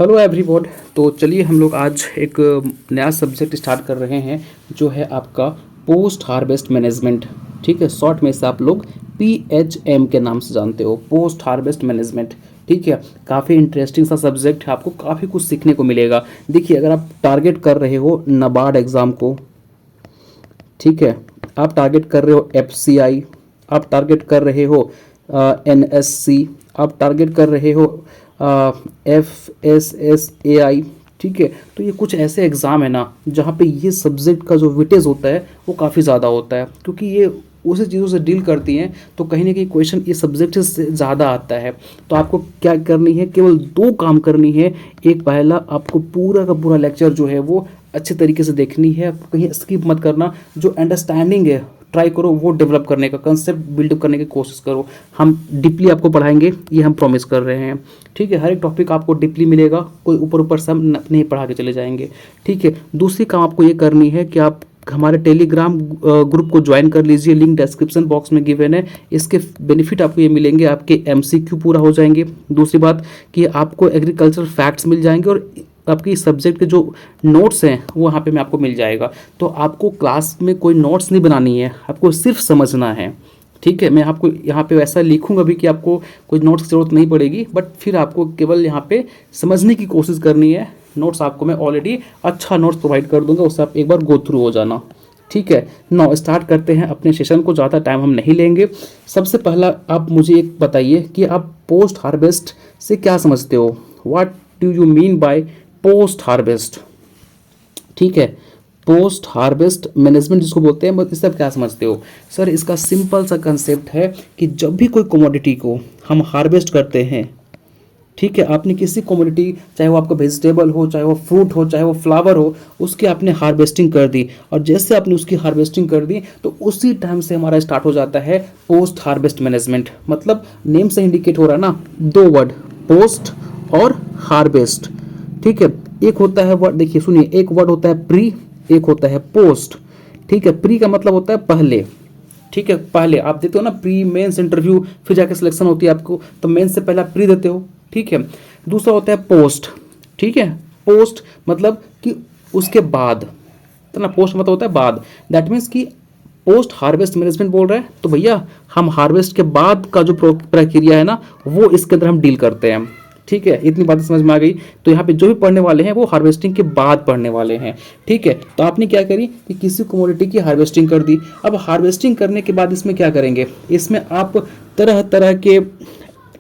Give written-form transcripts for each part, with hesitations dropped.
Hello everyone. तो चलिए हम लोग आज एक नया सब्जेक्ट स्टार्ट कर रहे हैं जो है आपका पोस्ट हार्वेस्ट मैनेजमेंट। ठीक है, शॉर्ट में इसे आप लोग PHM के नाम से जानते हो, पोस्ट हार्वेस्ट मैनेजमेंट। ठीक है, काफ़ी इंटरेस्टिंग सा सब्जेक्ट है, आपको काफ़ी कुछ सीखने को मिलेगा। देखिए, अगर आप टारगेट कर रहे हो नाबार्ड एग्ज़ाम को, ठीक है, आप टारगेट कर रहे हो FCI, आप टारगेट कर रहे हो NSC, आप टारगेट कर रहे हो FSSAI। ठीक है, तो ये कुछ ऐसे एग्ज़ाम है ना जहाँ पे ये सब्जेक्ट का जो वेटेज होता है वो काफ़ी ज़्यादा होता है, क्योंकि ये उसी चीज़ों से डील करती हैं। तो कहीं ना कहीं क्वेश्चन इस सब्जेक्ट से ज़्यादा आता है। तो आपको क्या करनी है, केवल दो काम करनी है। एक, पहला, आपको पूरा का पूरा लेक्चर जो है वो अच्छे तरीके से देखनी है, आपको कहीं स्किप मत करना। जो अंडरस्टैंडिंग है ट्राई करो वो डेवलप करने का, कंसेप्ट बिल्डअप करने की कोशिश करो। हम डीपली आपको पढ़ाएंगे, ये हम प्रॉमिस कर रहे हैं। ठीक है, हर एक टॉपिक आपको डीपली मिलेगा, कोई ऊपर ऊपर से हम नहीं पढ़ा के चले जाएंगे। ठीक है, दूसरी काम आपको ये करनी है कि आप हमारे टेलीग्राम ग्रुप को ज्वाइन कर लीजिए, लिंक डिस्क्रिप्शन बॉक्स में गिवन है। इसके बेनिफिट आपको ये मिलेंगे, आपके MCQ पूरा हो जाएंगे। दूसरी बात कि आपको एग्रीकल्चर फैक्ट्स मिल जाएंगे और आपकी सब्जेक्ट के जो नोट्स हैं वो यहाँ पे मैं आपको मिल जाएगा। तो आपको क्लास में कोई नोट्स नहीं बनानी है, आपको सिर्फ समझना है। ठीक है, मैं आपको यहाँ पे वैसा लिखूंगा भी कि आपको कोई नोट्स की ज़रूरत नहीं पड़ेगी, बट फिर आपको केवल यहाँ पे समझने की कोशिश करनी है। नोट्स आपको मैं ऑलरेडी अच्छा नोट्स प्रोवाइड कर दूंगा, उससे आप एक बार गो थ्रू हो जाना। ठीक है, नाउ स्टार्ट करते हैं अपने सेशन को, ज़्यादा टाइम हम नहीं लेंगे। सबसे पहला आप मुझे एक बताइए कि आप पोस्ट हार्वेस्ट से क्या समझते हो, what do you mean by post harvest. ठीक है, पोस्ट हार्वेस्ट मैनेजमेंट जिसको बोलते हैं, इससे आप क्या समझते हो? सर, इसका सिंपल सा कंसेप्ट है कि जब भी कोई कमोडिटी को हम हार्वेस्ट करते हैं, ठीक है, आपने किसी कमोडिटी, चाहे वो आपका वेजिटेबल हो, चाहे वो फ्रूट हो, चाहे वो फ्लावर हो, उसकी आपने हार्वेस्टिंग कर दी, और जैसे आपने उसकी हार्वेस्टिंग कर दी तो उसी टाइम से हमारा स्टार्ट हो जाता है पोस्ट हार्वेस्ट मैनेजमेंट। मतलब नेम से इंडिकेट हो रहा है ना, दो वर्ड, पोस्ट और हार्वेस्ट। ठीक है, एक होता है वर्ड, देखिए सुनिए, एक वर्ड होता है प्री, एक होता है पोस्ट। ठीक है, प्री का मतलब होता है पहले। ठीक है, पहले आप देते हो ना प्री मेंस इंटरव्यू, फिर जाके सिलेक्शन होती है आपको, तो मेंस से पहले आप प्री देते हो। ठीक है, दूसरा होता है पोस्ट। ठीक है, पोस्ट मतलब कि उसके बाद, तो ना पोस्ट मतलब होता है बाद। दैट मीन्स कि पोस्ट हार्वेस्ट मैनेजमेंट बोल रहे हैं तो भैया हम हार्वेस्ट के बाद का जो प्रक्रिया है ना वो इसके अंदर हम डील करते हैं। ठीक है, इतनी बातें समझ में आ गई। तो यहाँ पे जो भी पढ़ने वाले हैं वो हार्वेस्टिंग के बाद पढ़ने वाले हैं। ठीक है, तो आपने क्या करी कि किसी कमोडिटी की हार्वेस्टिंग कर दी। अब हार्वेस्टिंग करने के बाद इसमें क्या करेंगे, इसमें आप तरह तरह के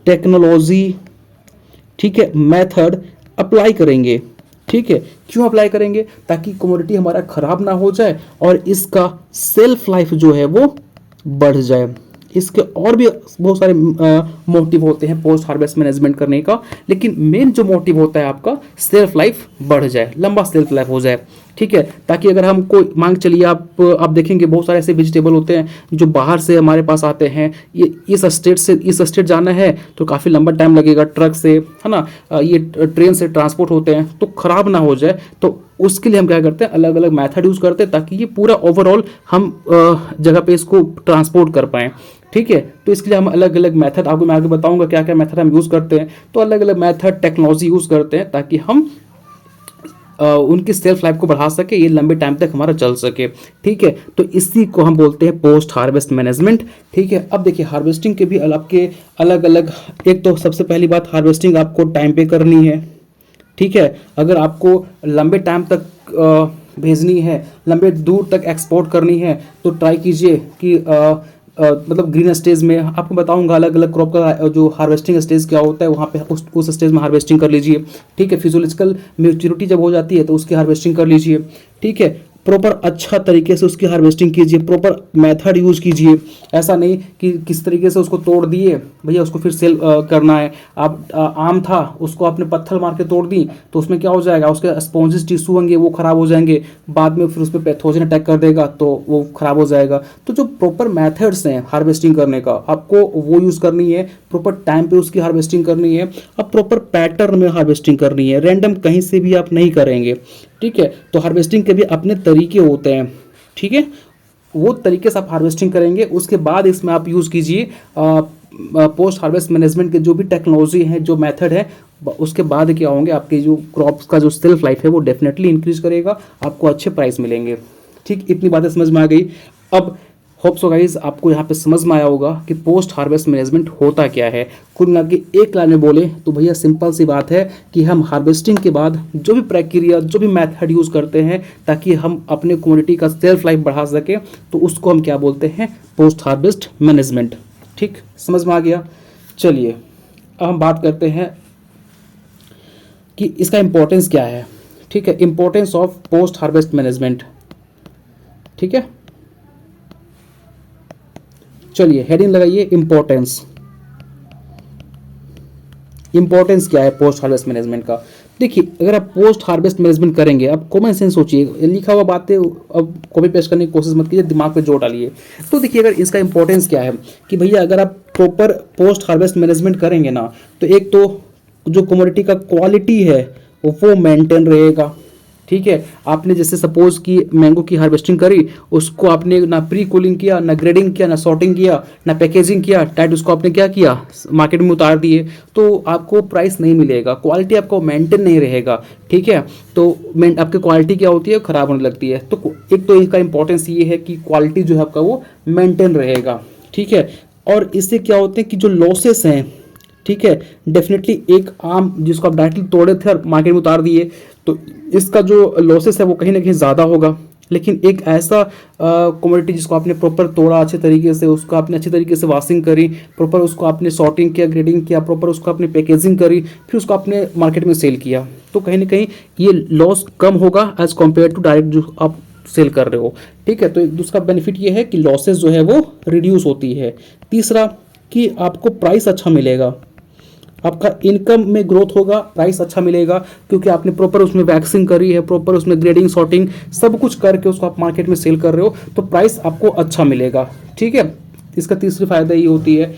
टेक्नोलॉजी, ठीक है, मेथड अप्लाई करेंगे। ठीक है, क्यों अप्लाई करेंगे? ताकि कमोडिटी हमारा खराब ना हो जाए और इसका सेल्फ लाइफ जो है वो बढ़ जाए। इसके और भी बहुत सारे मोटिव होते हैं पोस्ट हार्वेस्ट मैनेजमेंट करने का, लेकिन मेन जो मोटिव होता है आपका सेल्फ लाइफ बढ़ जाए, लंबा सेल्फ लाइफ हो जाए। ठीक है, ताकि अगर हम कोई मांग चलिए, आप देखेंगे बहुत सारे ऐसे वेजिटेबल होते हैं जो बाहर से हमारे पास आते हैं। ये इस स्टेट से इस स्टेट जाना है तो काफ़ी लंबा टाइम लगेगा, ट्रक से, है ना, ये ट्रेन से ट्रांसपोर्ट होते हैं, तो ख़राब ना हो जाए। तो उसके लिए हम क्या करते हैं, अलग अलग मेथड यूज़ करते हैं ताकि ये पूरा ओवरऑल हम जगह पे इसको ट्रांसपोर्ट कर पाएँ। ठीक है, तो इसके लिए हम अलग अलग मेथड, आपको मैं आगे बताऊंगा क्या क्या मेथड हम यूज़ करते हैं। तो अलग अलग मेथड टेक्नोलॉजी यूज़ करते हैं ताकि हम उनकी सेल्फ लाइफ को बढ़ा सके, ये लंबे टाइम तक हमारा चल सके। ठीक है, तो इसी को हम बोलते हैं पोस्ट हार्वेस्ट मैनेजमेंट। ठीक है, अब देखिए हार्वेस्टिंग के भी आपके अलग अलग, एक तो सबसे पहली बात, हार्वेस्टिंग आपको टाइम पे करनी है। ठीक है, अगर आपको लंबे टाइम तक भेजनी है, लंबे दूर तक एक्सपोर्ट करनी है, तो ट्राई कीजिए कि मतलब ग्रीन स्टेज में, आपको बताऊंगा अलग अलग क्रॉप का जो हार्वेस्टिंग स्टेज क्या होता है, वहाँ पे उस स्टेज में हार्वेस्टिंग कर लीजिए। ठीक है, फिजियोलॉजिकल मैच्योरिटी जब हो जाती है तो उसकी हार्वेस्टिंग कर लीजिए। ठीक है, प्रॉपर अच्छा तरीके से उसकी हार्वेस्टिंग कीजिए, प्रॉपर मेथड यूज़ कीजिए। ऐसा नहीं कि किस तरीके से उसको तोड़ दिए भैया उसको फिर सेल करना है। आप आम था, उसको आपने पत्थर मार के तोड़ दी तो उसमें क्या हो जाएगा, उसके स्पॉन्जिस टिश्यू होंगे वो खराब हो जाएंगे, बाद में फिर उस पर पैथोजन अटैक कर देगा तो वो खराब हो जाएगा। तो जो प्रॉपर मेथड्स हैं हार्वेस्टिंग करने का, आपको वो यूज़ करनी है, प्रॉपर टाइम पे उसकी हार्वेस्टिंग करनी है, अब प्रॉपर पैटर्न में हार्वेस्टिंग करनी है, रैंडम कहीं से भी आप नहीं करेंगे। ठीक है, तो हार्वेस्टिंग के भी अपने तरीके होते हैं। ठीक है, वो तरीके से आप हार्वेस्टिंग करेंगे, उसके बाद इसमें आप यूज़ कीजिए पोस्ट हार्वेस्ट मैनेजमेंट के जो भी टेक्नोलॉजी है, जो मेथड है, उसके बाद क्या होंगे, आपके जो क्रॉप्स का जो सेल्फ लाइफ है वो डेफिनेटली इंक्रीज करेगा, आपको अच्छे प्राइस मिलेंगे। ठीक, इतनी बातें समझ में आ गई। अब होप सो गाइज आपको यहाँ पे समझ में आया होगा कि पोस्ट हार्वेस्ट मैनेजमेंट होता क्या है। कुल मिला के एक लाइन में बोले तो भैया सिंपल सी बात है कि हम हार्वेस्टिंग के बाद जो भी प्रक्रिया, जो भी मेथड यूज़ करते हैं ताकि हम अपने कमोडिटी का सेल्फ लाइफ बढ़ा सके, तो उसको हम क्या बोलते हैं, पोस्ट हार्वेस्ट मैनेजमेंट। ठीक, समझ में आ गया। चलिए अब हम बात करते हैं कि इसका इम्पोर्टेंस क्या है। ठीक है, importance of post harvest management. ठीक है, चलिए हेडिंग लगाइए इम्पोर्टेंस। इम्पोर्टेंस क्या है पोस्ट हार्वेस्ट मैनेजमेंट का। देखिए, अगर आप पोस्ट हार्वेस्ट मैनेजमेंट करेंगे, आप कॉमन सेंस सोचिए, लिखा हुआ बातें अब कॉपी पेस्ट करने की कोशिश मत कीजिए, दिमाग पे जोर डालिए। तो देखिए, अगर इसका इंपॉर्टेंस क्या है कि भैया अगर आप प्रॉपर पोस्ट हार्वेस्ट मैनेजमेंट करेंगे ना, तो एक तो जो कमोडिटी का क्वालिटी है वो मेंटेन रहेगा। ठीक है, आपने जैसे सपोज कि मैंगो की हार्वेस्टिंग करी, उसको आपने ना प्री कूलिंग किया, ना ग्रेडिंग किया, ना सॉर्टिंग किया, ना पैकेजिंग किया, डायरेक्ट उसको आपने क्या किया, मार्केट में उतार दिए, तो आपको प्राइस नहीं मिलेगा, क्वालिटी आपको मेंटेन नहीं रहेगा। ठीक है, तो आपकी क्वालिटी क्या होती है, खराब होने लगती है। तो एक तो इसका इंपॉर्टेंस ये है कि क्वालिटी जो है आपका वो मेंटेन रहेगा। ठीक है, और इससे क्या होते हैं कि जो लॉसेस हैं, ठीक है, डेफिनेटली एक आम जिसको आप डायरेक्टली तोड़े थे और मार्केट में उतार दिए, तो इसका जो लॉसेस है वो कहीं ना कहीं ज़्यादा होगा। लेकिन एक ऐसा कमोडिटी जिसको आपने प्रॉपर तोड़ा अच्छे तरीके से, उसको आपने अच्छे तरीके से वॉशिंग करी, प्रॉपर उसको आपने सॉर्टिंग किया, ग्रेडिंग किया, प्रॉपर उसको आपने पैकेजिंग करी, फिर उसको आपने मार्केट में सेल किया, तो कहीं ना कहीं ये लॉस कम होगा एज कम्पेयर टू डायरेक्ट जो आप सेल कर रहे हो। ठीक है, तो एक दूसरा बेनिफिट ये है कि लॉसेस जो है वो रिड्यूस होती है। तीसरा कि आपको प्राइस अच्छा मिलेगा, आपका इनकम में ग्रोथ होगा, प्राइस अच्छा मिलेगा, क्योंकि आपने प्रॉपर उसमें वैक्सिंग करी है, प्रॉपर उसमें ग्रेडिंग सॉर्टिंग सब कुछ करके उसको आप मार्केट में सेल कर रहे हो, तो प्राइस आपको अच्छा मिलेगा। ठीक है, इसका तीसरी फायदा ये होती है।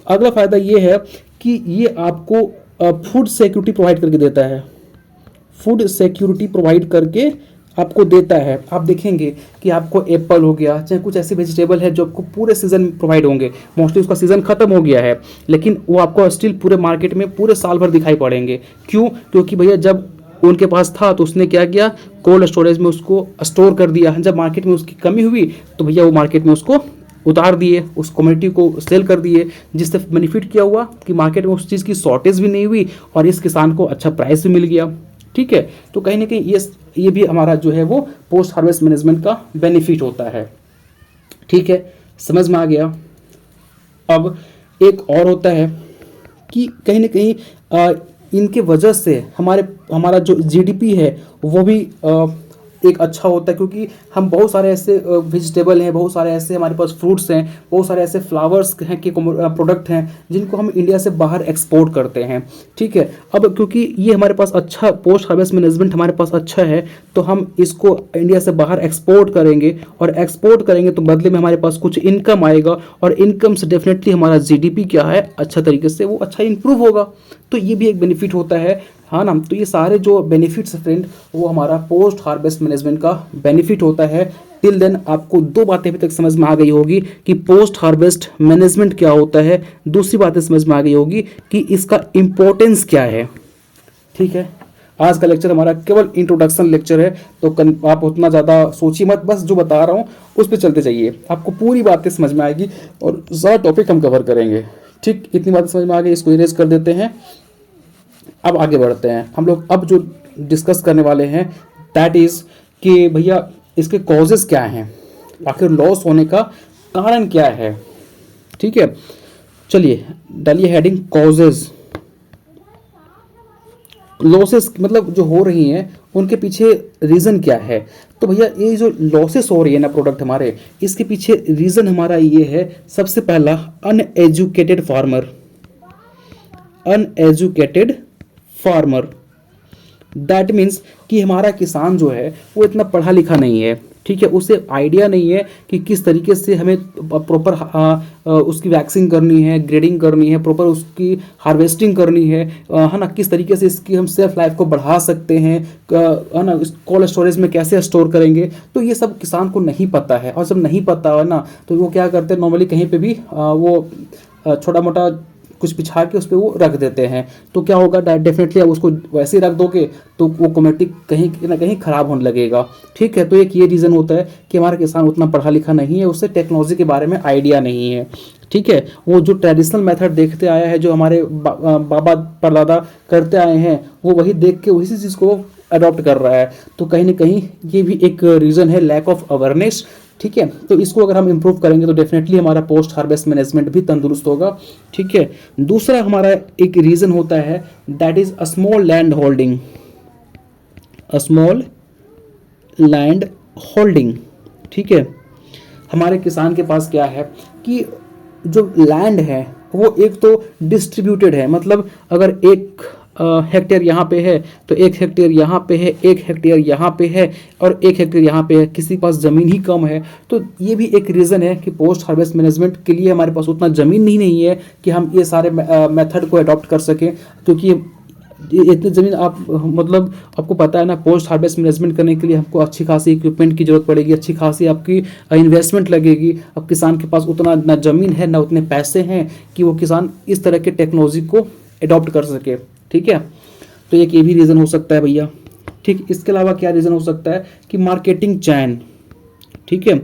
अगला फायदा ये है कि ये आपको फूड सिक्योरिटी प्रोवाइड करके देता है, फूड सिक्योरिटी प्रोवाइड करके आपको देता है। आप देखेंगे कि आपको एप्पल हो गया, चाहे कुछ ऐसे वेजिटेबल है जो आपको पूरे सीजन में प्रोवाइड होंगे, मोस्टली उसका सीजन खत्म हो गया है, लेकिन वो आपको स्टिल पूरे मार्केट में पूरे साल भर दिखाई पड़ेंगे। क्यों? क्योंकि भैया जब उनके पास था तो उसने क्या किया, कोल्ड स्टोरेज में उसको स्टोर कर दिया। जब मार्केट में उसकी कमी हुई तो भैया वो मार्केट में उसको उतार दिए, उस कम्युनिटी को सेल कर दिए, जिससे बेनिफिट क्या हुआ कि मार्केट में उस चीज़ की शॉर्टेज भी नहीं हुई और इस किसान को अच्छा प्राइस भी मिल गया। ठीक है, तो कहीं ना कहीं ये भी हमारा जो है वो पोस्ट हार्वेस्ट मैनेजमेंट का बेनिफिट होता है। ठीक है, समझ में आ गया। अब एक और होता है कि कहीं ना कहीं इनके वजह से हमारा जो जीडीपी है वो भी एक अच्छा होता है, क्योंकि हम बहुत सारे ऐसे वेजिटेबल हैं, बहुत सारे ऐसे हमारे पास फ्रूट्स हैं, बहुत सारे ऐसे फ्लावर्स हैं कि प्रोडक्ट हैं जिनको हम इंडिया से बाहर एक्सपोर्ट करते हैं। ठीक है, अब क्योंकि ये हमारे पास अच्छा पोस्ट हार्वेस्ट मैनेजमेंट हमारे पास अच्छा है, तो हम इसको इंडिया से बाहर एक्सपोर्ट करेंगे, और एक्सपोर्ट करेंगे तो बदले में हमारे पास कुछ इनकम आएगा, और इनकम से डेफिनेटली हमारा जीडीपी क्या है, अच्छा तरीके से वो अच्छा इंप्रूव होगा। तो ये भी एक बेनिफिट होता है, हाँ ना। तो ये सारे जो बेनिफिट्स फ्रेंड वो हमारा पोस्ट हार्वेस्ट मैनेजमेंट का बेनिफिट होता है। टिल देन आपको दो बातें अभी तक समझ में आ गई होगी कि पोस्ट हार्वेस्ट मैनेजमेंट क्या होता है, दूसरी बातें समझ में आ गई होगी कि इसका इम्पोर्टेंस क्या है। ठीक है, आज का लेक्चर हमारा केवल इंट्रोडक्शन लेक्चर है, तो आप उतना ज़्यादा सोचिए मत, बस जो बता रहा हूँ उस पर चलते जाइए, आपको पूरी बातें समझ में आएगी और ज़्यादा टॉपिक हम कवर करेंगे। ठीक, इतनी बातें समझ में आ गई, इसको इरेज कर देते हैं। अब आगे बढ़ते हैं हम लोग। अब जो डिस्कस करने वाले हैं दैट इज़ कि भैया इसके कॉजेज़ क्या हैं, आखिर लॉस होने का कारण क्या है। ठीक है, चलिए डालिए हेडिंग कॉजेज़। लॉसेस मतलब जो हो रही हैं उनके पीछे रीज़न क्या है। तो भैया ये जो लॉसेस हो रही है ना प्रोडक्ट हमारे, इसके पीछे रीज़न हमारा ये है, सबसे पहला uneducated farmer. Uneducated farmer that means कि हमारा किसान जो है वो इतना पढ़ा लिखा नहीं है। ठीक है, उसे आइडिया नहीं है कि किस तरीके से हमें प्रॉपर उसकी वैक्सिंग करनी है, ग्रेडिंग करनी है, प्रॉपर उसकी हार्वेस्टिंग करनी है ना, किस तरीके से इसकी हम सेल्फ लाइफ को बढ़ा सकते हैं, है ना, कोल्ड स्टोरेज में कैसे स्टोर करेंगे। तो ये सब किसान को नहीं पता है, और जब नहीं पता है ना तो वो क्या करते हैं, नॉर्मली कहीं पे भी वो छोटा मोटा कुछ बिछा के उस पर वो रख देते हैं। तो क्या होगा, डेफिनेटली आप उसको वैसे ही रख दोगे तो वो कम्युनिटी कहीं ना कहीं ख़राब होने लगेगा। ठीक है, तो एक ये रीज़न होता है कि हमारा किसान उतना पढ़ा लिखा नहीं है, उससे टेक्नोलॉजी के बारे में आइडिया नहीं है। ठीक है, वो जो ट्रेडिशनल मेथड देखते आया है, जो हमारे बाबा परदादा करते आए हैं, वो वही देख के उसी चीज़ को अडॉप्ट कर रहा है। तो कहीं ना कहीं ये भी एक रीज़न है, लैक ऑफ अवेयरनेस। ठीक है, तो इसको अगर हम इम्प्रूव करेंगे तो डेफिनेटली हमारा पोस्ट हार्वेस्ट मैनेजमेंट भी तंदुरुस्त होगा। ठीक है, दूसरा हमारा एक रीज़न होता है, that is a small land holding. A small land holding. ठीक है, हमारे किसान के पास क्या है कि जो लैंड है वो एक तो डिस्ट्रीब्यूटेड है, मतलब अगर एक हेक्टेयर यहाँ पे है तो एक हेक्टेयर यहाँ पे है, एक हेक्टेयर यहाँ पे है और एक हेक्टेयर यहाँ पे है, किसी के पास ज़मीन ही कम है। तो ये भी एक रीज़न है कि पोस्ट हार्वेस्ट मैनेजमेंट के लिए हमारे पास उतना ज़मीन ही नहीं है कि हम ये सारे मेथड को अडॉप्ट कर सकें। क्योंकि इतनी ज़मीन आप मतलब आपको पता है ना, पोस्ट हार्वेस्ट मैनेजमेंट करने के लिए हमको अच्छी खासी इक्विपमेंट की ज़रूरत पड़ेगी, अच्छी खासी आपकी इन्वेस्टमेंट लगेगी। अब किसान के पास उतना ना ज़मीन है ना उतने पैसे हैं कि वो किसान इस तरह के टेक्नोलॉजी को अडॉप्ट कर सके। ठीक है, तो एक ये भी रीज़न हो सकता है भैया। ठीक, इसके अलावा क्या रीज़न हो सकता है कि मार्केटिंग चैन। ठीक है,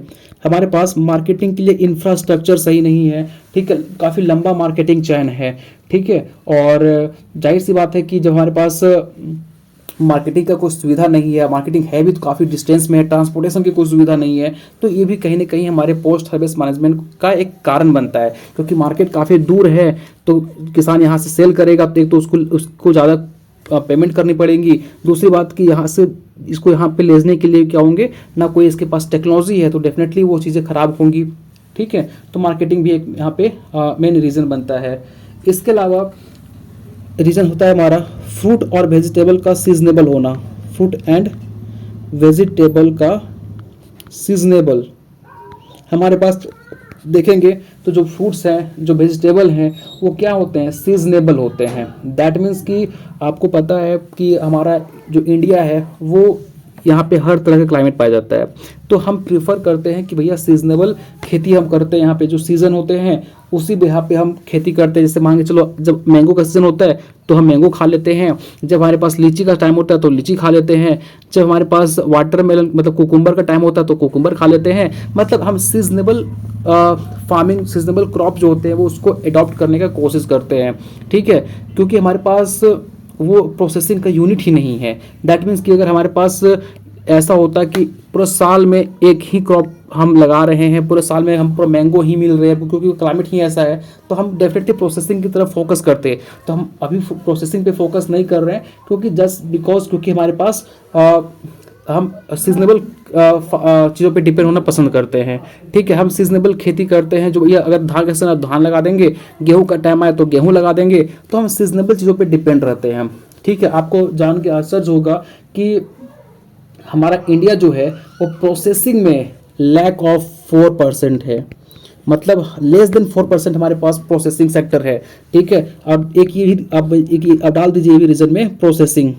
हमारे पास मार्केटिंग के लिए इंफ्रास्ट्रक्चर सही नहीं है। ठीक है, काफ़ी लंबा मार्केटिंग चैन है। ठीक है, और जाहिर सी बात है कि जब हमारे पास मार्केटिंग का कोई सुविधा नहीं है, मार्केटिंग है भी तो काफ़ी डिस्टेंस में है, ट्रांसपोर्टेशन की कोई सुविधा नहीं है, तो ये भी कहीं ना कहीं हमारे पोस्ट हार्वेस्ट मैनेजमेंट का एक कारण बनता है। क्योंकि मार्केट काफ़ी दूर है तो किसान यहाँ से सेल करेगा तो एक तो उसको ज़्यादा पेमेंट करनी पड़ेगी। दूसरी बात कि यहाँ से इसको यहाँ पे ले जाने के लिए क्या होंगे ना, कोई इसके पास टेक्नोलॉजी है तो डेफिनेटली वो चीज़ें ख़राब होंगी। ठीक है, तो मार्केटिंग भी एक यहाँ पे मेन रीज़न बनता है। इसके अलावा रीज़न होता है हमारा फ्रूट और वेजिटेबल का सीजनेबल होना। फ्रूट एंड वेजिटेबल का सीजनेबल, हमारे पास देखेंगे तो जो फ्रूट्स हैं जो वेजिटेबल हैं वो क्या होते हैं, सीजनेबल होते हैं। दैट मीन्स कि आपको पता है कि हमारा जो इंडिया है वो यहाँ पे हर तरह का क्लाइमेट पाया जाता है। तो हम प्रीफर करते हैं कि भैया सीजनेबल खेती हम करते हैं, यहाँ पे जो सीज़न होते हैं उसी यहाँ पे हम खेती करते हैं। जैसे मान के चलो, जब मैंगो का सीज़न होता है तो हम मैंगो खा लेते हैं, जब हमारे पास लीची का टाइम होता है तो लीची खा लेते हैं, जब हमारे पास वाटरमेलन मतलब कुकुम्बर का टाइम होता है तो कुकुम्बर खा लेते हैं। मतलब हम सीजनेबल फार्मिंग, सीजनेबल क्रॉप जो होते हैं वो उसको अडॉप्ट करने का कोशिश करते हैं। ठीक है, क्योंकि हमारे पास वो प्रोसेसिंग का यूनिट ही नहीं है। दैट मीन्स कि अगर हमारे पास ऐसा होता कि पूरे साल में एक ही क्रॉप हम लगा रहे हैं, पूरे साल में हम पूरा मैंगो ही मिल रहे हैं क्योंकि क्लाइमेट ही ऐसा है, तो हम डेफिनेटली प्रोसेसिंग की तरफ फोकस करते हैं। तो हम अभी प्रोसेसिंग पे फोकस नहीं कर रहे हैं क्योंकि जस्ट बिकॉज क्योंकि हमारे पास हम सीजनेबल चीज़ों पे डिपेंड होना पसंद करते हैं। ठीक है, हम सीजनेबल खेती करते हैं, जो भैया अगर धान का समय धान लगा देंगे, गेहूं का टाइम आए तो गेहूं लगा देंगे, तो हम सीजनेबल चीज़ों पे डिपेंड रहते हैं। ठीक है, आपको जान के आश्चर्य होगा कि हमारा इंडिया जो है वो प्रोसेसिंग में लैक ऑफ 4% है, मतलब लेस देन 4% हमारे पास प्रोसेसिंग सेक्टर है। ठीक है, अब अब डाल दीजिए ये भी रीजन में प्रोसेसिंग,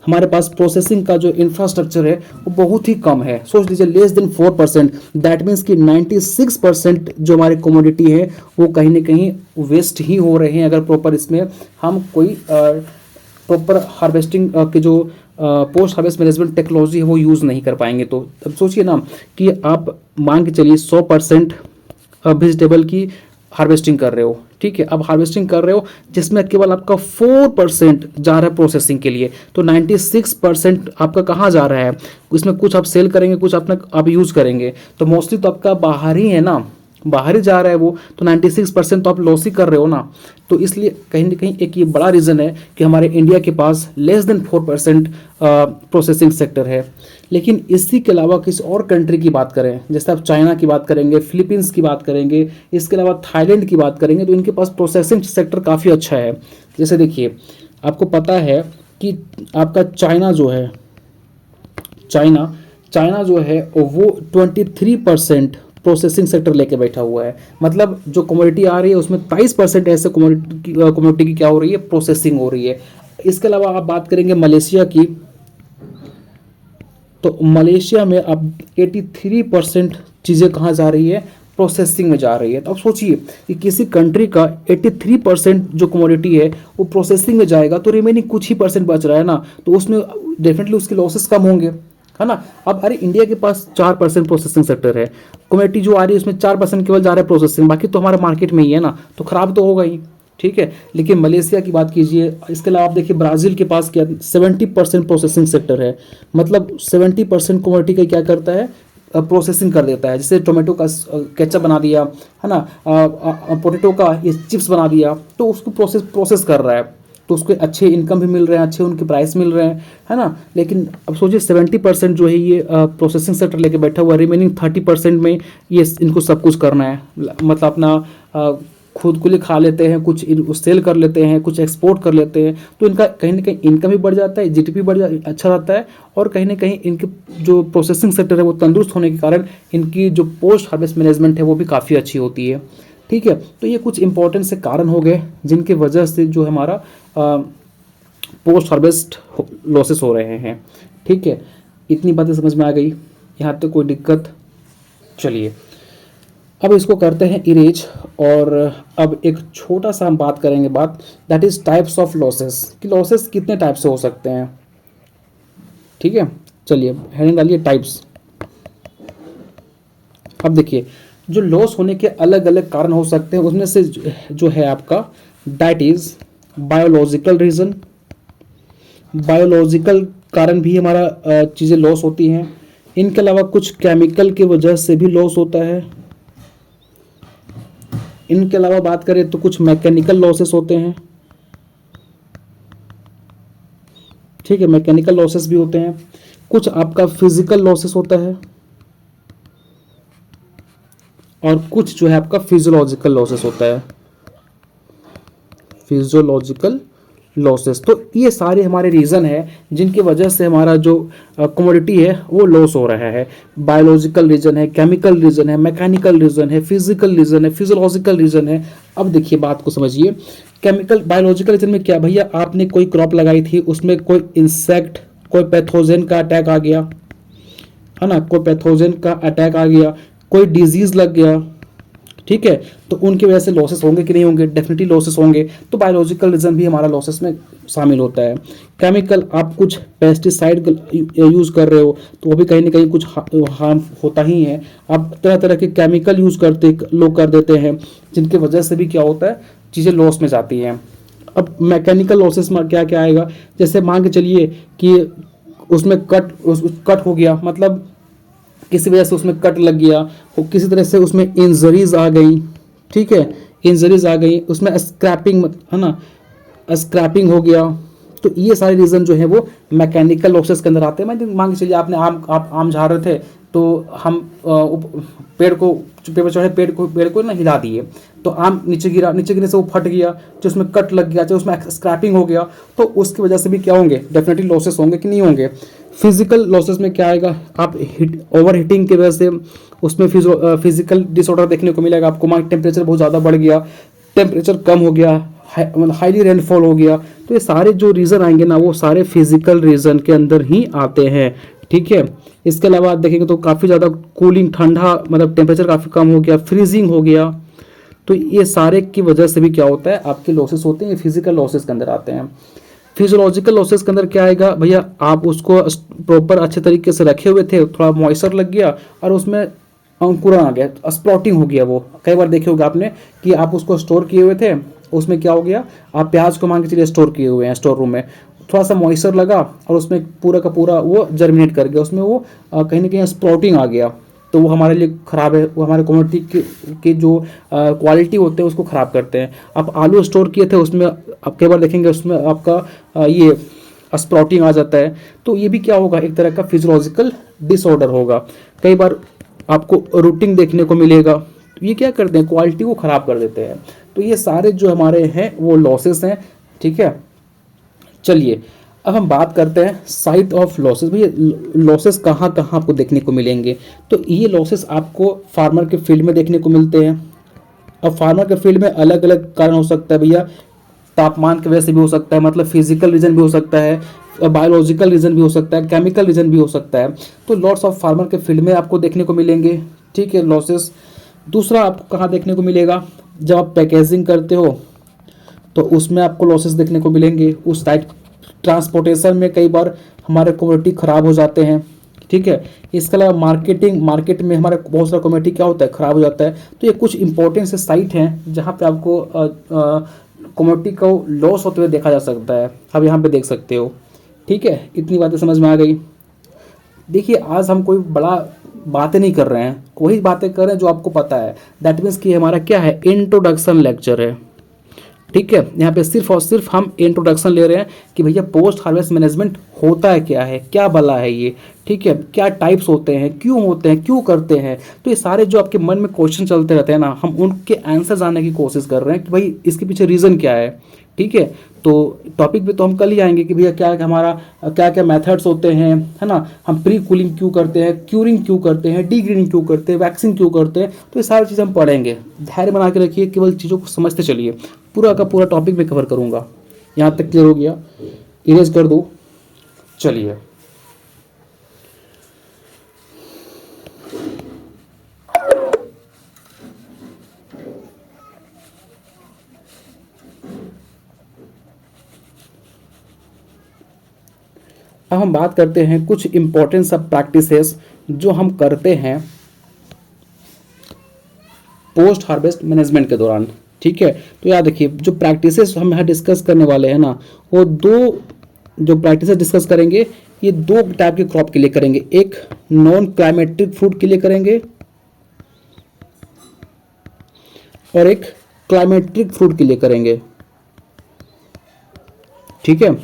हमारे पास प्रोसेसिंग का जो इंफ्रास्ट्रक्चर है वो बहुत ही कम है। सोच लीजिए लेस देन 4%, दैट मीन्स कि 96% जो हमारी कमोडिटी है वो कहीं ना कहीं वेस्ट ही हो रहे हैं, अगर प्रॉपर इसमें हम कोई प्रॉपर हार्वेस्टिंग के जो पोस्ट हार्वेस्ट मैनेजमेंट टेक्नोलॉजी है वो यूज़ नहीं कर पाएंगे। तो अब सोचिए ना कि आप मान के चलिए 100% वेजिटेबल की हार्वेस्टिंग कर रहे हो। ठीक है, अब हार्वेस्टिंग कर रहे हो जिसमें केवल आपका 4% जा रहा है प्रोसेसिंग के लिए, तो 96% आपका कहाँ जा रहा है, इसमें कुछ आप सेल करेंगे, कुछ अपना आप यूज़ करेंगे, तो मोस्टली तो आपका बाहर ही है ना, बाहर ही जा रहा है वो, तो 96% तो आप लॉस ही कर रहे हो ना। तो इसलिए कहीं ना कहीं एक ये बड़ा रीज़न है कि हमारे इंडिया के पास लेस देन 4% प्रोसेसिंग सेक्टर है। लेकिन इसी के अलावा किसी और कंट्री की बात करें, जैसे आप चाइना की बात करेंगे, फिलीपींस की बात करेंगे, इसके अलावा थाईलैंड की बात करेंगे, तो इनके पास प्रोसेसिंग सेक्टर काफ़ी अच्छा है। जैसे देखिए, आपको पता है कि आपका चाइना जो है, चाइना जो है वो 23% प्रोसेसिंग सेक्टर लेके बैठा हुआ है। मतलब जो कमोडिटी आ रही है उसमें 23% ऐसे कमोडिटी की क्या हो रही है, प्रोसेसिंग हो रही है। इसके अलावा आप बात करेंगे मलेशिया की, तो मलेशिया में अब 83% चीज़ें कहाँ जा रही है, प्रोसेसिंग में जा रही है। तो अब सोचिए कि किसी कंट्री का 83% जो कमोडिटी है वो प्रोसेसिंग में जाएगा, तो रिमेनिंग कुछ ही परसेंट बच रहा है ना, तो उसमें डेफिनेटली उसके लॉसेस कम होंगे, है ना। अब अरे इंडिया के पास 4% प्रोसेसिंग सेक्टर है, कमोडिटी जो आ रही है उसमें 4% केवल जा रहा है प्रोसेसिंग, बाकी तो हमारा मार्केट में ही है ना, तो खराब तो होगा ही, ठीक है। लेकिन मलेशिया की बात कीजिए, इसके अलावा आप देखिए ब्राज़ील के पास क्या 70% प्रोसेसिंग सेक्टर है, मतलब 70% कमोडिटी का क्या करता है, प्रोसेसिंग कर देता है। जैसे टोमेटो का केचप बना दिया, है ना, पोटैटो का ये चिप्स बना दिया, तो उसको प्रोसेस कर रहा है, तो उसको अच्छे इनकम भी मिल रहे हैं, अच्छे उनके प्राइस मिल रहे हैं, है ना। लेकिन अब सोचिए 70% जो है ये प्रोसेसिंग सेक्टर लेके बैठा हुआ है, रिमेनिंग 30% में ये इनको सब कुछ करना है, मतलब अपना खुद के लिए खा लेते हैं, कुछ सेल कर लेते हैं, कुछ एक्सपोर्ट कर लेते हैं, तो इनका कहीं ना कहीं इनकम भी बढ़ जाता है, जीडीपी बढ़ अच्छा रहता है, और कहीं ना कहीं इनके जो प्रोसेसिंग सेक्टर है वो तंदुरुस्त होने के कारण इनकी जो पोस्ट हार्वेस्ट मैनेजमेंट है वो भी काफ़ी अच्छी होती है, ठीक है। तो ये कुछ इंपॉर्टेंट से कारण हो गए जिनकी वजह से जो हमारा पोस्ट हार्वेस्ट लॉसेस हो रहे हैं, ठीक है। इतनी बातें समझ में आ गई, यहाँ तक कोई दिक्कत? चलिए अब इसको करते हैं इरेज, और अब एक छोटा सा हम बात करेंगे that is types of losses, कि लॉसेस कितने टाइप से हो सकते हैं, ठीक है। चलिए हेडिंग डालिए टाइप्स। अब देखिए जो लॉस होने के अलग अलग कारण हो सकते हैं उसमें से जो है आपका that is biological reason, biological कारण भी हमारा चीज़ें लॉस होती हैं। इनके अलावा कुछ केमिकल की वजह से भी लॉस होता है। इनके अलावा बात करें तो कुछ मैकेनिकल लॉसेस होते हैं, ठीक है, मैकेनिकल लॉसेस भी होते हैं। कुछ आपका फिजिकल लॉसेस होता है, और कुछ जो है आपका फिजियोलॉजिकल लॉसेस होता है, फिजियोलॉजिकल लॉसेस। तो ये सारे हमारे रीज़न है जिनकी वजह से हमारा जो कमोडिटी है वो लॉस हो रहा है। बायोलॉजिकल रीजन है, केमिकल रीजन है, मैकेनिकल रीजन है, फिजिकल रीजन है, फिजियोलॉजिकल रीजन है। अब देखिए बात को समझिए, केमिकल बायोलॉजिकल रीजन में क्या, भैया आपने कोई क्रॉप लगाई थी, उसमें कोई इंसेक्ट, कोई पैथोजन का अटैक आ गया, है ना, कोई पैथोजन का अटैक आ गया, कोई डिजीज लग गया, ठीक है, तो उनकी वजह से लॉसेस होंगे कि नहीं होंगे? डेफिनेटली लॉसेस होंगे। तो बायोलॉजिकल रीजन भी हमारा लॉसेस में शामिल होता है। केमिकल, आप कुछ पेस्टिसाइड यूज़ कर रहे हो तो वो भी कहीं ना कहीं कुछ हार्म होता ही है। आप तरह तरह के केमिकल यूज़ करते लोग कर देते हैं जिनकी वजह से भी क्या होता है, चीज़ें लॉस में जाती हैं। अब मैकेनिकल लॉसेस में क्या क्या आएगा, जैसे मान के चलिए कि उसमें कट हो गया, मतलब किसी वजह से उसमें कट लग गया, और किसी तरह से उसमें इंजरीज आ गई, ठीक है, इंजरीज आ गई, उसमें स्क्रैपिंग, है ना, स्क्रैपिंग हो गया। तो ये सारे रीज़न जो है वो मैकेनिकल लॉसेस के अंदर आते हैं। मान के चलिए आपने आप आम झाड़ रहे थे, तो हम पेड़ पर चढ़े, पेड़ को ना हिला दिए, तो आम नीचे गिरा, नीचे गिरने से वो फट गया, जो उसमें कट लग गया, जो उसमें स्क्रैपिंग हो गया, तो उसकी वजह से भी क्या होंगे, डेफिनेटली लॉसेस होंगे कि नहीं होंगे। फिजिकल लॉसेस में क्या आएगा, आप ओवर हीटिंग की वजह से उसमें फिजिकल डिसऑर्डर देखने को मिलेगा आपको। मान टेम्परेचर बहुत ज़्यादा बढ़ गया, टेम्परेचर कम हो गया, हाईली रेनफॉल हो गया, तो ये सारे जो रीज़न आएंगे ना वो सारे फिजिकल रीज़न के अंदर ही आते हैं, ठीक है। इसके अलावा आप देखेंगे तो काफ़ी ज़्यादा कूलिंग, ठंडा, मतलब टेम्परेचर काफ़ी कम हो गया, फ्रीजिंग हो गया, तो ये सारे की वजह से भी क्या होता है, आपके लॉसेस होते हैं, ये फिजिकल लॉसेस के अंदर आते हैं। फिजियोलॉजिकल लॉसेस के अंदर क्या आएगा, भैया आप उसको प्रॉपर अच्छे तरीके से रखे हुए थे, थोड़ा मॉइस्चर लग गया और उसमें अंकुरण आ गया, स्प्राउटिंग हो गया। वो कई बार देखे होगा आपने कि आप उसको स्टोर किए हुए थे, उसमें क्या हो गया, आप प्याज को मान के चलिए स्टोर किए हुए हैं स्टोर रूम में, थोड़ा सा मॉइस्चर लगा और उसमें पूरा का पूरा वो जर्मिनेट कर गया, उसमें वो कहीं ना कहीं स्प्राउटिंग आ गया, तो वो हमारे लिए ख़राब है, वो हमारे कमोडिटी के जो क्वालिटी होते हैं उसको ख़राब करते हैं। आप आलू स्टोर किए थे, उसमें आप कई बार देखेंगे उसमें आपका ये स्प्राउटिंग आ जाता है, तो ये भी क्या होगा, एक तरह का फिजियोलॉजिकल डिसऑर्डर होगा। कई बार आपको रूटिंग देखने को मिलेगा, तो ये क्या करते हैं, क्वालिटी को ख़राब कर देते हैं। तो ये सारे जो हमारे हैं वो लॉसेस हैं, ठीक है। चलिए अब हम बात करते हैं साइट ऑफ लॉसेस। भैया लॉसेस कहाँ कहाँ आपको देखने को मिलेंगे, तो ये लॉसेस आपको फार्मर के फील्ड में देखने को मिलते हैं। अब फार्मर के फील्ड में अलग अलग कारण हो सकता है भैया, तापमान की वजह से भी हो सकता है, मतलब फिजिकल रीजन भी हो सकता है, बायोलॉजिकल रीजन भी हो सकता है, केमिकल रीजन भी हो सकता है। तो लॉट्स ऑफ फार्मर के फील्ड में आपको देखने को मिलेंगे, ठीक है, लॉसेस। दूसरा आपको कहाँ देखने को मिलेगा, जब आप पैकेजिंग करते हो तो उसमें आपको लॉसेस देखने को मिलेंगे। उस साइड ट्रांसपोर्टेशन में कई बार हमारे कमोडिटी ख़राब हो जाते हैं, ठीक है। इसके अलावा मार्केट में हमारे बहुत सारा कमोडिटी क्या होता है, ख़राब हो जाता है। तो ये कुछ इंपॉर्टेंट से साइट हैं जहाँ पे आपको कमोडिटी को लॉस होते हुए देखा जा सकता है। आप यहाँ पे देख सकते हो, ठीक है। इतनी बातें समझ में आ गई। देखिए आज हम कोई बड़ा बातें नहीं कर रहे हैं, वही बातें कर रहे हैं जो आपको पता है। दैट मीन्स कि हमारा क्या है, इंट्रोडक्शन लेक्चर है, ठीक है। यहाँ पे सिर्फ और सिर्फ हम इंट्रोडक्शन ले रहे हैं कि भैया पोस्ट हार्वेस्ट मैनेजमेंट होता है क्या है, क्या भला है ये, ठीक है, क्या टाइप्स होते हैं, क्यों होते हैं, क्यों करते हैं। तो ये सारे जो आपके मन में क्वेश्चन चलते रहते हैं ना, हम उनके आंसर जानने की कोशिश कर रहे हैं कि भाई इसके पीछे रीज़न क्या है, ठीक है। तो टॉपिक पे तो हम कल ही आएंगे कि भैया क्या क्या हमारा क्या क्या मेथड्स होते हैं, है ना। हम प्री कूलिंग क्यों करते हैं, क्यूरिंग क्यों करते हैं, डी ग्रीनिंग क्यों करते हैं, वैक्सिंग क्यों करते हैं। तो ये सारी चीज़ें हम पढ़ेंगे। धैर्य बना के रखिए, केवल चीज़ों को समझते चलिए। पूरा का पूरा टॉपिक में कवर करूँगा। यहाँ तक क्लियर हो गया, इरेज कर दो। चलिए अब हम बात करते हैं कुछ इंपॉर्टेंट सब प्रैक्टिसेस जो हम करते हैं पोस्ट हार्वेस्ट मैनेजमेंट के दौरान, ठीक है। तो याद रखिए जो प्रैक्टिसेस हम यहाँ डिस्कस करने वाले हैं ना, वो दो जो प्रैक्टिसेस डिस्कस करेंगे ये दो टाइप के क्रॉप के लिए करेंगे। एक नॉन क्लाइमेटिक फ्रूट के लिए करेंगे और एक क्लाइमेटिक फ्रूट के लिए करेंगे, ठीक है।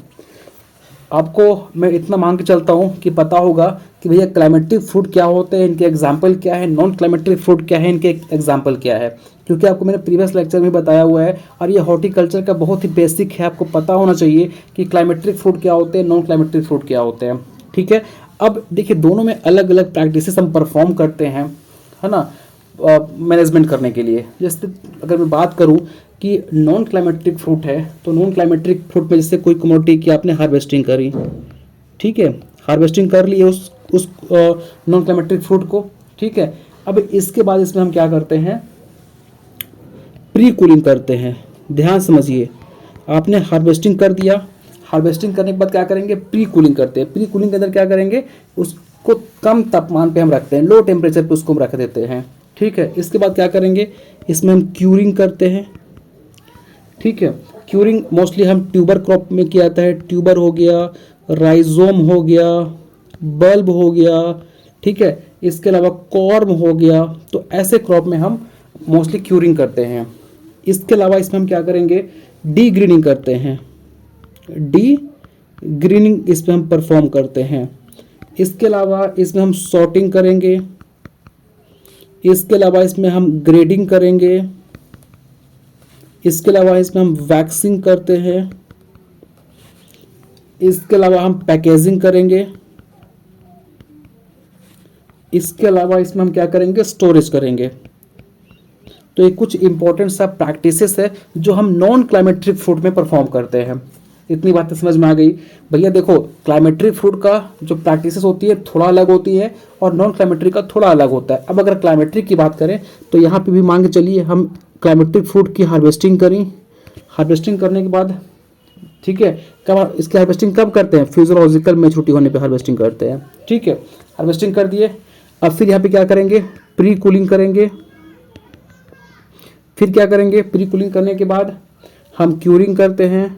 आपको मैं इतना मांग के चलता हूँ कि पता होगा कि भैया क्लाइमेटिक फ्रूट क्या होते हैं, इनके एग्जाम्पल क्या है, नॉन क्लाइमेटिक फ्रूट क्या है, इनके एग्जाम्पल क्या है। क्योंकि आपको मैंने प्रीवियस लेक्चर में बताया हुआ है और ये हॉर्टिकल्चर का बहुत ही बेसिक है। आपको पता होना चाहिए कि क्लाइमेटिक फ्रूट क्या होते हैं, नॉन क्लाइमेटिक फ्रूट क्या होते हैं, ठीक है। अब देखिए दोनों में अलग अलग प्रैक्टिसेस हम परफॉर्म करते हैं, है ना, मैनेजमेंट करने के लिए। जैसे अगर मैं बात करूं कि नॉन क्लाइमेटिक फ्रूट है, तो नॉन क्लाइमेटिक फ्रूट में जैसे कोई कमोडिटी की आपने हार्वेस्टिंग करी, ठीक है, हार्वेस्टिंग कर ली उस नॉन क्लाइमेटिक फ्रूट को, ठीक है। अब इसके बाद इसमें हम क्या करते हैं, प्री कूलिंग करते हैं। ध्यान समझिए, आपने हार्वेस्टिंग कर दिया, हार्वेस्टिंग करने के बाद क्या करेंगे, प्री कूलिंग करते हैं। प्री कूलिंग के अंदर क्या करेंगे, उसको कम तापमान पे हम रखते हैं, लो टेम्परेचर पे उसको हम रख देते हैं, ठीक है। इसके बाद क्या करेंगे, इसमें हम क्यूरिंग करते हैं, ठीक है। क्यूरिंग मोस्टली हम ट्यूबर क्रॉप में किया जाता है। ट्यूबर हो गया, राइजोम हो गया, बल्ब हो गया, ठीक है। इसके अलावा कॉर्म हो गया। तो ऐसे क्रॉप में हम मोस्टली क्यूरिंग करते हैं। इसके अलावा इसमें हम क्या करेंगे, डी ग्रीनिंग करते हैं। डी ग्रीनिंग इसमें हम परफॉर्म करते हैं। इसके अलावा इसमें हम सॉर्टिंग करेंगे। इसके अलावा इसमें हम ग्रेडिंग करेंगे। इसके अलावा इसमें हम वैक्सिंग करते हैं। इसके अलावा हम पैकेजिंग करेंगे। इसके अलावा इसमें हम क्या करेंगे, स्टोरेज करेंगे। तो ये कुछ इंपॉर्टेंट सा प्रैक्टिसेस है जो हम नॉन क्लाइमेट्रिक फ्रूट में परफॉर्म करते हैं। इतनी बातें समझ में आ गई। भैया देखो क्लाइमेट्रिक फ्रूट का जो प्रैक्टिसेस होती है थोड़ा अलग होती है और नॉन क्लाइमेट्रिक का थोड़ा अलग होता है। अब अगर क्लाइमेट्रिक की बात करें तो यहाँ पे भी मान के चलिए हम क्लाइमेट्रिक फ्रूट की हार्वेस्टिंग करें। हार्वेस्टिंग करने के बाद, ठीक है, कब इसकी हार्वेस्टिंग कब करते हैं, फिजियोलॉजिकल मैच्योरिटी होने पे हार्वेस्टिंग करते हैं, ठीक है। हार्वेस्टिंग कर दिए, अब फिर यहाँ पे क्या करेंगे, प्री कूलिंग करेंगे। फिर क्या करेंगे, प्री कूलिंग करने के बाद हम क्यूरिंग करते हैं।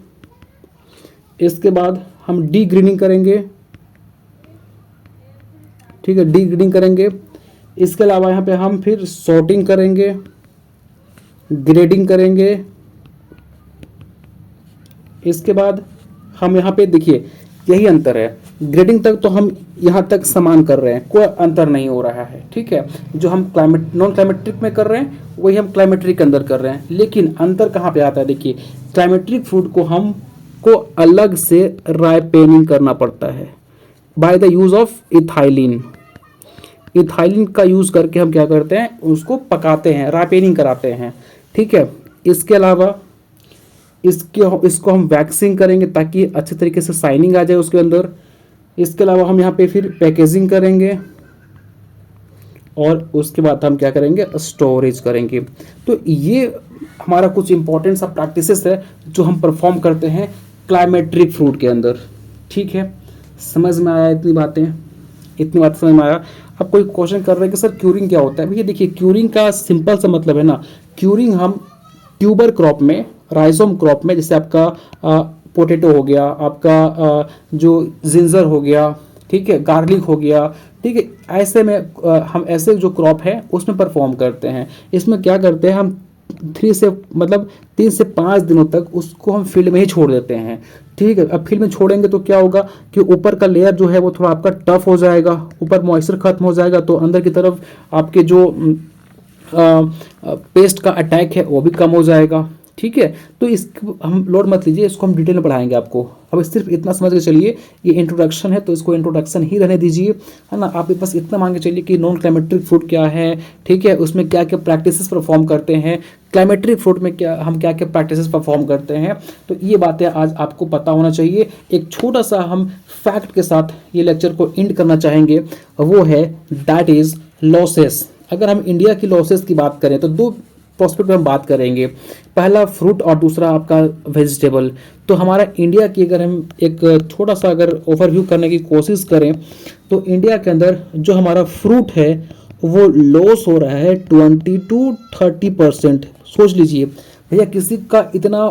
इसके बाद हम डी ग्रीनिंग करेंगे, ठीक है, डी ग्रीनिंग करेंगे। इसके अलावा यहाँ पे हम फिर सॉर्टिंग करेंगे, ग्रेडिंग करेंगे। इसके बाद हम यहाँ पे देखिए यही अंतर है, ग्रेडिंग तक तो हम यहाँ तक समान कर रहे हैं, कोई अंतर नहीं हो रहा है, ठीक है। जो हम क्लाइमेट नॉन क्लाइमेट्रिक में कर रहे हैं वही हम क्लाइमेट्रिक के अंदर कर रहे हैं। लेकिन अंतर कहाँ पे आता है, देखिए क्लाइमेट्रिक फूड को हम को अलग से राइपेनिंग करना पड़ता है by the use of ethylene. Ethylene का यूज करके हम क्या करते हैं, उसको पकाते हैं, राइपेनिंग कराते हैं, ठीक है। इसके अलावा इसको हम वैक्सिंग करेंगे ताकि अच्छे तरीके से शाइनिंग आ जाए उसके अंदर। इसके अलावा हम यहाँ पे फिर पैकेजिंग करेंगे, और उसके बाद हम क्या करेंगे, स्टोरेज करेंगे। तो ये हमारा कुछ इंपॉर्टेंट सा प्रैक्टिसेस है जो हम परफॉर्म करते हैं क्लाइमेट्रिक फ्रूट के अंदर। ठीक है, समझ में आया इतनी बातें? इतनी बात समझ में आया? अब कोई क्वेश्चन कर रहे हैं कि सर क्यूरिंग क्या होता है? भैया देखिए, क्यूरिंग का सिंपल सा मतलब है ना, क्यूरिंग हम ट्यूबर क्रॉप में, राइजोम क्रॉप में, जैसे आपका पोटैटो हो गया, आपका जो जिंजर हो गया, ठीक है, गार्लिक हो गया, ठीक है, ऐसे में हम ऐसे जो क्रॉप है उसमें परफॉर्म करते हैं। इसमें क्या करते हैं हम, 3 से 5 दिनों तक उसको हम फील्ड में ही छोड़ देते हैं। ठीक है, अब फील्ड में छोड़ेंगे तो क्या होगा कि ऊपर का लेयर जो है वो थोड़ा आपका टफ हो जाएगा, ऊपर मॉइस्चर खत्म हो जाएगा, तो अंदर की तरफ आपके जो पेस्ट का अटैक है वो भी कम हो जाएगा। ठीक है, तो इस हम लोड मत लीजिए, इसको हम डिटेल में पढ़ाएंगे आपको। अब सिर्फ इतना समझ के चलिए, ये इंट्रोडक्शन है तो इसको इंट्रोडक्शन ही रहने दीजिए, है ना। आप बस इतना मान के चलिए कि नॉन क्लाइमेट्रिक फ्रूट क्या है, ठीक है, उसमें क्या क्या प्रैक्टिसेस परफॉर्म करते हैं, क्लाइमेट्रिक फ्रूट में क्या हम क्या क्या प्रैक्टिसेस परफॉर्म करते हैं। तो ये बातें आज आपको पता होना चाहिए। एक छोटा सा हम फैक्ट के साथ ये लेक्चर को एंड करना चाहेंगे, वो है दैट इज लॉसेस। अगर हम इंडिया की लॉसेस की बात करें तो दो प्रोस्पेक्ट में हम बात करेंगे, पहला फ्रूट और दूसरा आपका वेजिटेबल। तो हमारा इंडिया की अगर हम एक छोटा सा अगर ओवरव्यू करने की कोशिश करें तो इंडिया के अंदर जो हमारा फ्रूट है वो लॉस हो रहा है 20 to 30%। सोच लीजिए भैया, किसी का इतना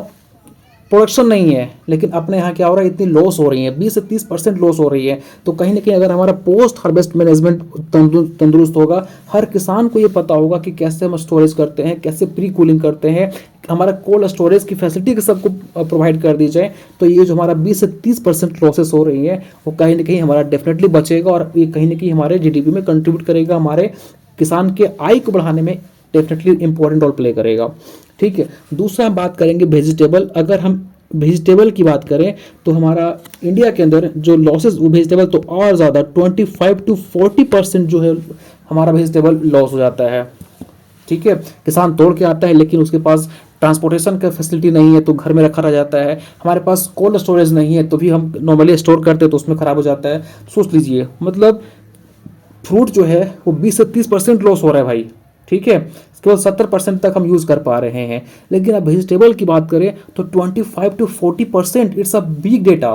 प्रोडक्शन नहीं है लेकिन अपने यहाँ क्या हो रहा है, इतनी लॉस हो रही है, 20 से 30% लॉस हो रही है। तो कहीं ना कहीं अगर हमारा पोस्ट हार्वेस्ट मैनेजमेंट तंदुरुस्त होगा, हर किसान को ये पता होगा कि कैसे हम स्टोरेज करते हैं, कैसे प्री कूलिंग करते हैं, हमारा कोल्ड स्टोरेज की फैसिलिटी के सबको प्रोवाइड कर दी जाए, तो ये जो हमारा 20 से 30% लॉसेस हो रही है वो कहीं ना कहीं हमारा डेफिनेटली बचेगा, और ये कहीं ना कहीं हमारे जीडीपी में कंट्रीब्यूट करेगा, हमारे किसान के आय को बढ़ाने में डेफिनेटली इंपॉर्टेंट रोल प्ले करेगा। ठीक है, दूसरा हम बात करेंगे वेजिटेबल। अगर हम वेजिटेबल की बात करें तो हमारा इंडिया के अंदर जो लॉसेस वो वेजिटेबल तो और ज़्यादा 25 to 40% जो है हमारा वेजिटेबल लॉस हो जाता है। ठीक है, किसान तोड़ के आता है लेकिन उसके पास ट्रांसपोर्टेशन का फैसिलिटी नहीं है तो घर में रखा रह जाता है, हमारे पास कोल्ड स्टोरेज नहीं है तो भी हम नॉर्मली स्टोर करते हैं तो उसमें ख़राब हो जाता है। सोच लीजिए, मतलब फ्रूट जो है वो 20 से 30% लॉस हो रहा है भाई। ठीक है, केवल 70% तक हम यूज़ कर पा रहे हैं। लेकिन अब वेजिटेबल की बात करें तो 25 to 40%, it's a big data.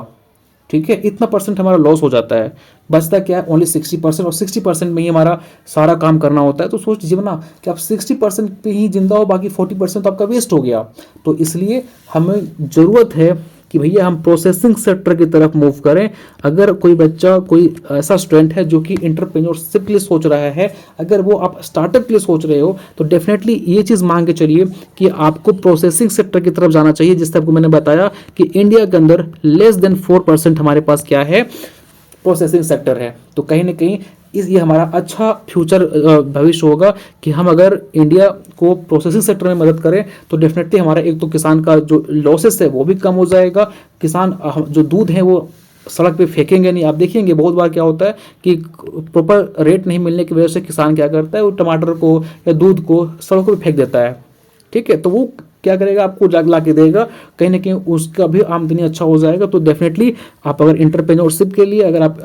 ठीक है, इतना परसेंट हमारा लॉस हो जाता है, बचता क्या है ओनली 60%, और 60% में ही हमारा सारा काम करना होता है। तो सोच लीजिए ना कि आप 60% पे ही जिंदा हो, बाकी 40% तो आपका वेस्ट हो गया। तो इसलिए हमें ज़रूरत है कि भैया हम प्रोसेसिंग सेक्टर की तरफ मूव करें। अगर कोई बच्चा, कोई ऐसा स्टूडेंट है जो कि एंटरप्रेन्योरशिप के लिए सोच रहा है, अगर वो आप स्टार्टअप के लिए सोच रहे हो, तो डेफिनेटली ये चीज़ मान के चलिए कि आपको प्रोसेसिंग सेक्टर की तरफ जाना चाहिए। जिससे आपको मैंने बताया कि इंडिया के अंदर लेस देन 4% हमारे पास क्या है, प्रोसेसिंग सेक्टर है। तो कहीं ना कहीं ये हमारा अच्छा फ्यूचर भविष्य होगा कि हम अगर इंडिया को प्रोसेसिंग सेक्टर में मदद करें तो डेफिनेटली हमारा एक तो किसान का जो लॉसेस है वो भी कम हो जाएगा, किसान जो दूध है वो सड़क पे फेंकेंगे नहीं। आप देखेंगे बहुत बार क्या होता है कि प्रॉपर रेट नहीं मिलने की वजह से किसान क्या करता है, वो टमाटर को या दूध को सड़कों पर फेंक देता है। ठीक है, तो वो क्या करेगा, आपको ला के देगा, कहीं ना कहीं उसका भी आमदनी अच्छा हो जाएगा। तो डेफिनेटली आप अगर एंटरप्रेन्योरशिप के लिए, अगर आप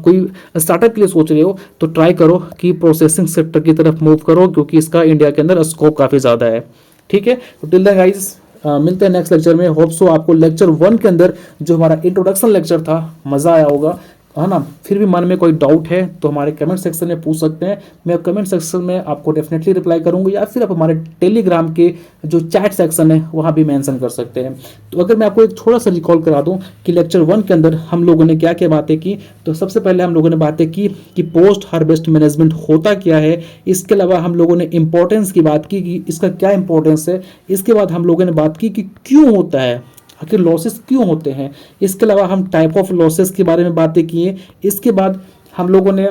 कोई स्टार्टअप के लिए सोच रहे हो तो ट्राई करो कि प्रोसेसिंग सेक्टर की तरफ मूव करो, क्योंकि इसका इंडिया के अंदर स्कोप काफ़ी ज़्यादा है। ठीक है, तो टिल देन गाइस, मिलते हैं नेक्स्ट लेक्चर में। होप सो आपको लेक्चर 1 के अंदर जो हमारा इंट्रोडक्शन लेक्चर था मज़ा आया होगा, है ना। फिर भी मन में कोई डाउट है तो हमारे कमेंट सेक्शन में पूछ सकते हैं, मैं कमेंट सेक्शन में आपको डेफिनेटली रिप्लाई करूंगा, या फिर आप हमारे टेलीग्राम के जो चैट सेक्शन है वहाँ भी मेंशन कर सकते हैं। तो अगर मैं आपको एक थोड़ा सा रिकॉल करा दूं कि लेक्चर 1 के अंदर हम लोगों ने क्या क्या बातें की, तो सबसे पहले हम लोगों ने बातें की कि पोस्ट हार्वेस्ट मैनेजमेंट होता क्या है। इसके अलावा हम लोगों ने इंपॉर्टेंस की बात की कि इसका क्या इंपॉर्टेंस है। इसके बाद हम लोगों ने बात की कि क्यों होता है, आखिर लॉसेस क्यों होते हैं। इसके अलावा हम टाइप ऑफ लॉसेस के बारे में बातें किए। इसके बाद हम लोगों ने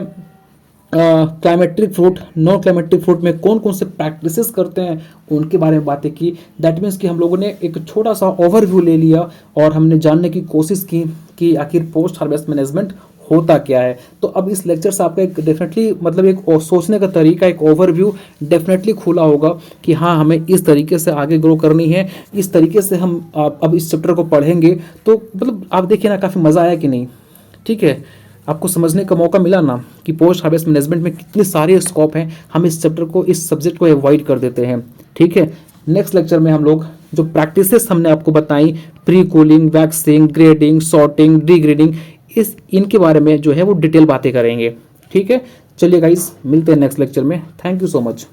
climacteric fruit, non climacteric fruit में कौन कौन से प्रैक्टिसेस करते हैं उनके बारे में बातें की। दैट मीन्स कि हम लोगों ने एक छोटा सा ओवरव्यू ले लिया और हमने जानने की कोशिश की कि आखिर पोस्ट हार्वेस्ट मैनेजमेंट होता क्या है। तो अब इस लेक्चर से आपका एक डेफिनेटली मतलब एक सोचने का तरीका, एक ओवरव्यू डेफिनेटली खुला होगा कि हाँ हमें इस तरीके से आगे ग्रो करनी है, इस तरीके से हम अब इस चैप्टर को पढ़ेंगे। तो मतलब आप देखिए ना, काफ़ी मज़ा आया कि नहीं। ठीक है, आपको समझने का मौका मिला ना कि पोस्ट हार्वेस्ट मैनेजमेंट में कितने सारे स्कोप हैं, हम इस चैप्टर को, इस सब्जेक्ट को अवॉइड कर देते हैं। ठीक है, नेक्स्ट लेक्चर में हम लोग जो प्रैक्टिसेस हमने आपको बताई, pre cooling, waxing, grading, sorting, degrading, इनके बारे में जो है वो डिटेल बातें करेंगे। ठीक है, चलिए गाइस, मिलते हैं नेक्स्ट लेक्चर में। Thank you so much.